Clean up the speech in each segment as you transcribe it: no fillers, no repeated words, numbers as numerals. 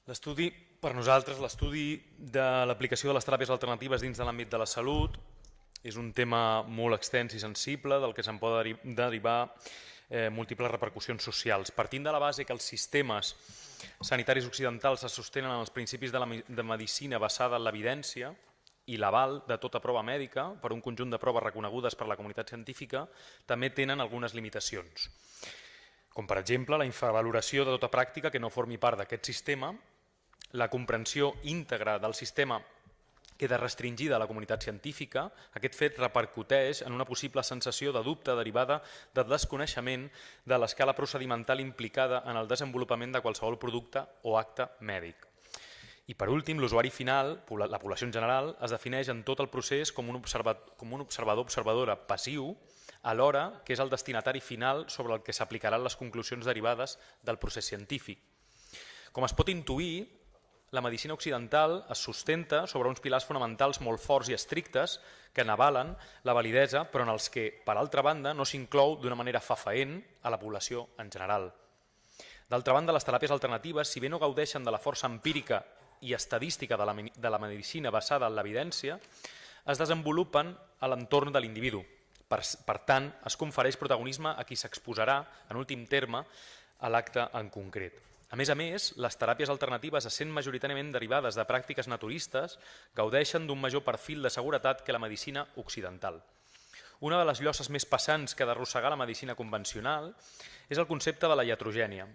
L'estudi, per nosaltres, l'estudi de l'aplicació de les teràpies alternatives dins de l'àmbit de la salut és un tema molt extens i sensible del que se'n poden derivar múltiples repercussions socials. Partint de la base que els sistemes sanitaris occidentals se sostenen en els principis de medicina basada en l'evidència i l'aval de tota prova mèdica per un conjunt de proves reconegudes per la comunitat científica, també tenen algunes limitacions, com per exemple la infravaloració de tota pràctica que no formi part d'aquest sistema, la comprensió íntegra del sistema queda restringida a la comunitat científica. Aquest fet repercuteix en una possible sensació de dubte derivada del desconeixement de l'escala procedimental implicada en el desenvolupament de qualsevol producte o acte mèdic. I per últim, l'usuari final, la població en general, es defineix en tot el procés com un observador-observadora passiu, alhora que és el destinatari final sobre el que s'aplicaran les conclusions derivades del procés científic. Com es pot intuir, la medicina occidental es sustenta sobre uns pilars fonamentals molt forts i estrictes que n'avalen la validesa, però en els que, per altra banda, no s'inclou d'una manera fafaent a la població en general. D'altra banda, les teràpies alternatives, si bé no gaudeixen de la força empírica i estadística de la medicina basada en l'evidència, es desenvolupen a l'entorn de l'individu. Per tant, es confereix protagonisme a qui s'exposarà, en últim terme, a l'acte en concret. A més, les teràpies alternatives, essent majoritàriament derivades de pràctiques naturistes, gaudeixen d'un major perfil de seguretat que la medicina occidental. Una de les lloses més passants que ha d'arrossegar la medicina convencional és el concepte de la iatrogènia.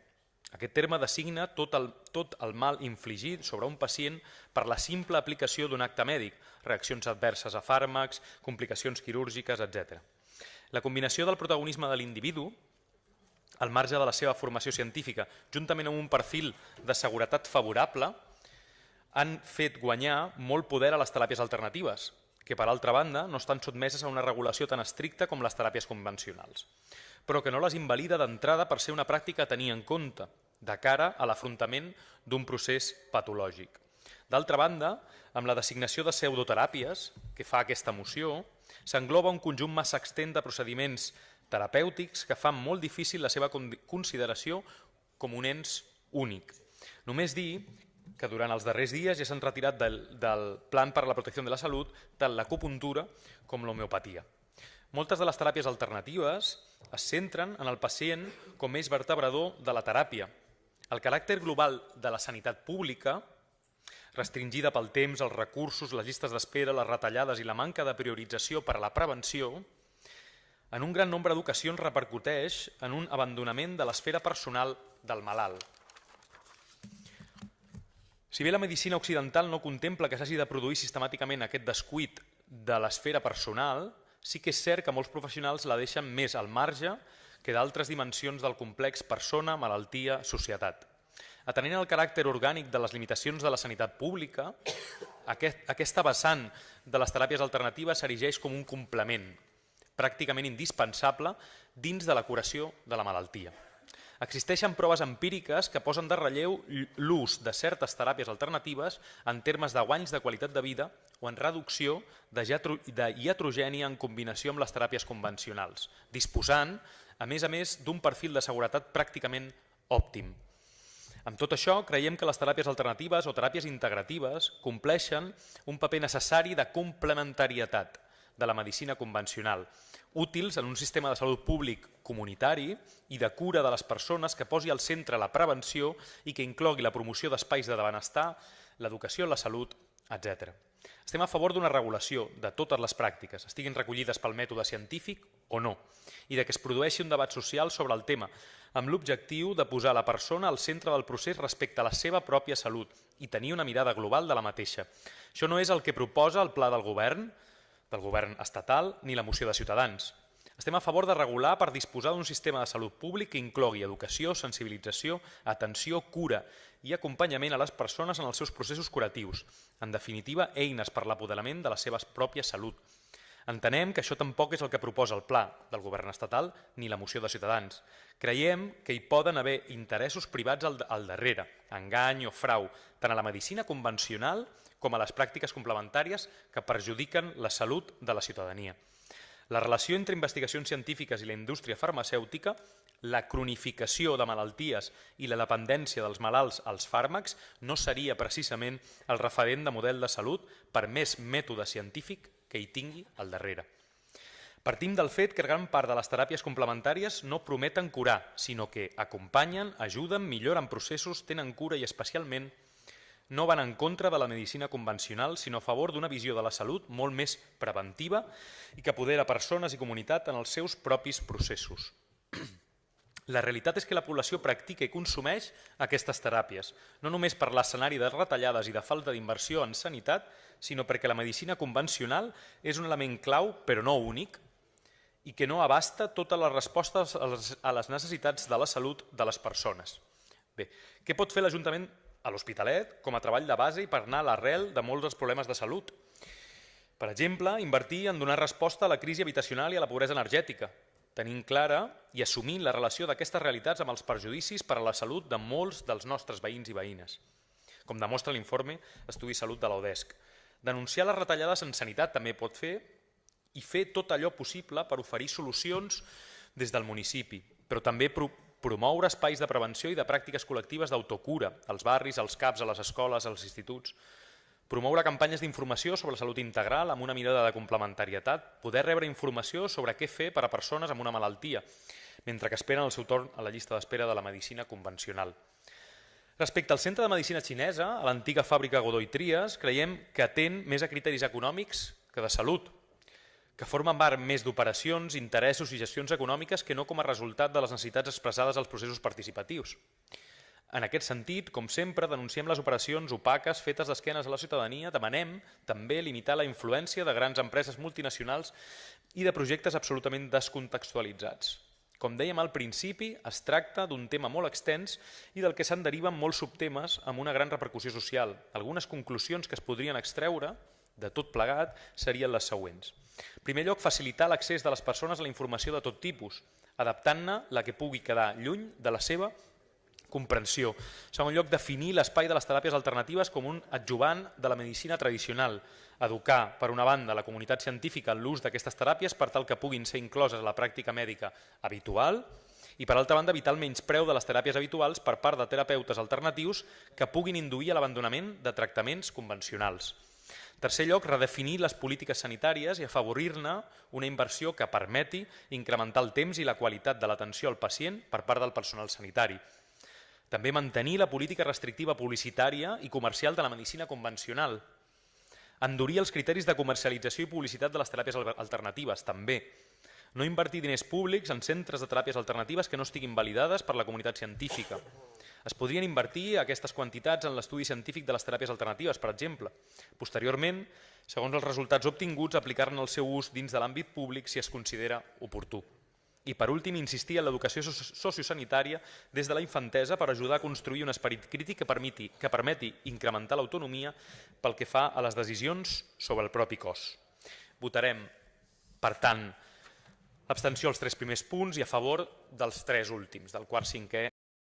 Aquest terme designa tot el mal infligit sobre un pacient per la simple aplicació d'un acte mèdic, reaccions adverses a fàrmacs, complicacions quirúrgiques, etc. La combinació del protagonisme de l'individu, al marge de la seva formació científica, juntament amb un perfil de seguretat favorable, han fet guanyar molt poder a les teràpies alternatives, que per altra banda no estan sotmeses a una regulació tan estricta com les teràpies convencionals, però que no les invalida d'entrada per ser una pràctica a tenir en compte, de cara a l'afrontament d'un procés patològic. D'altra banda, amb la designació de pseudoteràpies que fa aquesta moció, s'engloba un conjunt massa extens de procediments terapèutics que fan molt difícil la seva consideració com un ens únic. Només dir que durant els darrers dies ja s'han retirat del Plan per a la Protecció de la Salut tant l'acupuntura com l'homeopatia. Moltes de les teràpies alternatives es centren en el pacient com eix vertebrador de la teràpia. El caràcter global de la sanitat pública, restringida pel temps, els recursos, les llistes d'espera, les retallades i la manca de priorització per a la prevenció, en un gran nombre d'ocasions repercuteix en un abandonament de l'esfera personal del malalt. Si bé la medicina occidental no contempla que s'hagi de produir sistemàticament aquest descuit de l'esfera personal, sí que és cert que molts professionals la deixen més al marge que d'altres dimensions del complex persona, malaltia, societat. Atenent el caràcter orgànic de les limitacions de la sanitat pública, aquesta vessant de les teràpies alternatives s'erigeix com un complement pràcticament indispensable dins de la curació de la malaltia. Existeixen proves empíriques que posen de relleu l'ús de certes teràpies alternatives en termes de guanys de qualitat de vida o en reducció de iatrogènia en combinació amb les teràpies convencionals, disposant, a més, d'un perfil de seguretat pràcticament òptim. Amb tot això, creiem que les teràpies alternatives o teràpies integratives compleixen un paper necessari de complementarietat de la medicina convencional, útils en un sistema de salut públic comunitari i de cura de les persones que posi al centre la prevenció i que inclogui la promoció d'espais de benestar, l'educació, la salut, etc. Estem a favor d'una regulació de totes les pràctiques, estiguin recollides pel mètode científic o no, i de que es produeixi un debat social sobre el tema, amb l'objectiu de posar la persona al centre del procés respecte a la seva pròpia salut i tenir una mirada global de la mateixa. Això no és el que proposa el pla del govern estatal ni la moció de Ciutadans. Estem a favor de regular per disposar d'un sistema de salut públic que inclogui educació, sensibilització, atenció, cura i acompanyament a les persones en els seus processos curatius. En definitiva, eines per l'apoderament de la seva pròpia salut. Entenem que això tampoc és el que proposa el pla del govern estatal ni la moció de Ciutadans. Creiem que hi poden haver interessos privats al darrere, engany o frau, tant a la medicina convencional com a les pràctiques complementàries que perjudiquen la salut de la ciutadania. La relació entre investigacions científiques i la indústria farmacèutica La cronificació de malalties i la dependència dels malalts als fàrmacs no seria precisament el referent de model de salut per més mètode científic que hi tingui al darrere. Partim del fet que gran part de les teràpies complementàries no prometen curar, sinó que acompanyen, ajuden, milloren processos, tenen cura i especialment no van en contra de la medicina convencional, sinó a favor d'una visió de la salut molt més preventiva i que apodera persones i comunitat en els seus propis processos. La realitat és que la població practica i consumeix aquestes teràpies, no només per l'escenari de retallades i de falta d'inversió en sanitat, sinó perquè la medicina convencional és un element clau, però no únic, i que no abasta totes les respostes a les necessitats de la salut de les persones. Bé, què pot fer l'Ajuntament a l'Hospitalet com a treball de base i per anar a l'arrel de molts dels problemes de salut? Per exemple, invertir en donar resposta a la crisi habitacional i a la pobresa energètica, tenint clara i assumint la relació d'aquestes realitats amb els perjudicis per a la salut de molts dels nostres veïns i veïnes, com demostra l'informe Estudi Salut de l'UDESC. Denunciar les retallades en sanitat també pot fer i fer tot allò possible per oferir solucions des del municipi, però també promoure espais de prevenció i de pràctiques col·lectives d'autocura als barris, als CAPs, a les escoles, als instituts. Promoure campanyes d'informació sobre salut integral amb una mirada de complementarietat, poder rebre informació sobre què fer per a persones amb una malaltia, mentre que esperen el seu torn a la llista d'espera de la medicina convencional. Respecte al Centre de Medicina Xinesa, a l'antiga fàbrica Godoy Trias, creiem que atén més a criteris econòmics que de salut, que formen part més d'operacions, interessos i gestions econòmiques que no com a resultat de les necessitats expressades als processos participatius. En aquest sentit, com sempre, denunciem les operacions opaques fetes d'esquenes a la ciutadania, demanem també limitar la influència de grans empreses multinacionals i de projectes absolutament descontextualitzats. Com dèiem al principi, es tracta d'un tema molt extens i del que se'n deriven molts subtemes amb una gran repercussió social. Algunes conclusions que es podrien extreure de tot plegat serien les següents. En primer lloc, facilitar l'accés de les persones a la informació de tot tipus, adaptant-ne la que pugui quedar lluny de la seva comprensió. En segon lloc, definir l'espai de les teràpies alternatives com un adjuvant de la medicina tradicional. Educar, per una banda, la comunitat científica en l'ús d'aquestes teràpies per tal que puguin ser incloses a la pràctica mèdica habitual i, per altra banda, evitar el menyspreu de les teràpies habituals per part de terapeutes alternatius que puguin induir a l'abandonament de tractaments convencionals. En tercer lloc, redefinir les polítiques sanitàries i afavorir-ne una inversió que permeti incrementar el temps i la qualitat de l'atenció al pacient per part del personal sanitari. També mantenir la política restrictiva publicitària i comercial de la medicina convencional. Endurir els criteris de comercialització i publicitat de les teràpies alternatives, també. No invertir diners públics en centres de teràpies alternatives que no estiguin validades per la comunitat científica. Es podrien invertir aquestes quantitats en l'estudi científic de les teràpies alternatives, per exemple. Posteriorment, segons els resultats obtinguts, aplicar-ne el seu ús dins de l'àmbit públic si es considera oportú. I, per últim, insistir en l'educació sociosanitària des de la infantesa per ajudar a construir un esperit crític que permeti incrementar l'autonomia pel que fa a les decisions sobre el propi cos. Votarem, per tant, l'abstenció als 3 primers punts i a favor dels 3 últims, del quart, cinquè